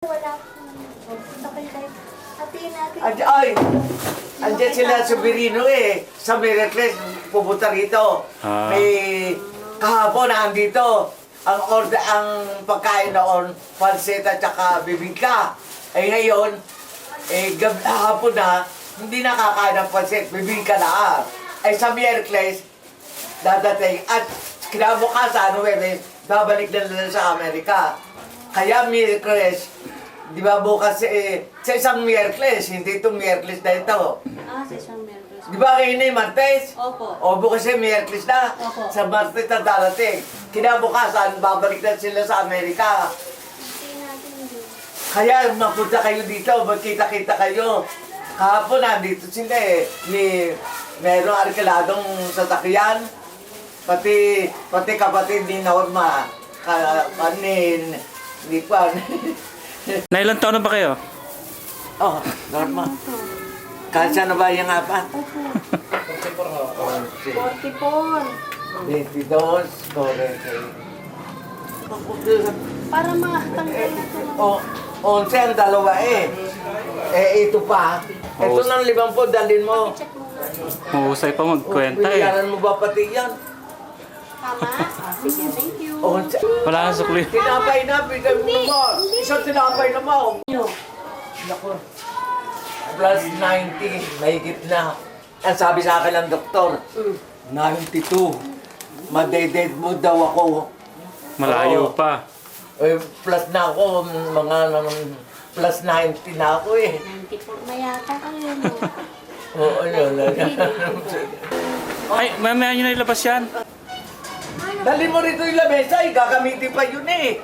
Wala po. Okay, like, hatiin natin. Ay, andyan sila sa Birino eh. Sa Miracles, pupunta rito. Ah. May kahapon andito. Ang pagkain noon, pansit at saka bibingka. Eh ngayon, hapon na, hindi nakakain ng pansit, bibingka na. Ay sa Miracles, dadating. At kinabukasan, Webes, babalik na nila sa Amerika. Kaya Miracles, di ba bukas sa isang Miyerkules, hindi itong Miyerkules na ito. Sa isang Miyerkules. Di ba kayo na yung Martes? Opo. O bukas yung Miyerkules na. Opo. Sa Martes na darating. Kinabukasan, babalik na sila sa Amerika. Hatiin natin yun. Kaya mapunta kayo dito, magkita-kita kayo. Kahapon nandito sila eh. Merong arkiladong sasakyan. Pati kapatid ni Norma. Hindi pa. Nailan taon na ba kayo? Oh, Norma. Kasya na ba yung apat? Opo. 44. 44. 22, 40. Para matanggal na ito ng... O, 11 ang dalawa eh. Ito pa. Ito ng 50, dalhin mo. Check mo nga. Mahusay pa magkwenta eh. Binayaran mo ba pati yan? Tama? Sige, thank you. 11. Wala na sukli. Tinapay na, bigay mo naman. Isang tinapay naman. Naku. Plus 90, mahigit na. Ang sabi sa akin ng doktor, 92. Madeded mo daw ako. Malayo Oo. pa. Plus na ako, plus 90 na ako eh. 94 na yata kayo mo. Oo, yun. Ay, mamaya nyo na ilabas yan. Dali mo rito yung lamesa, gagamitin pa yun eh.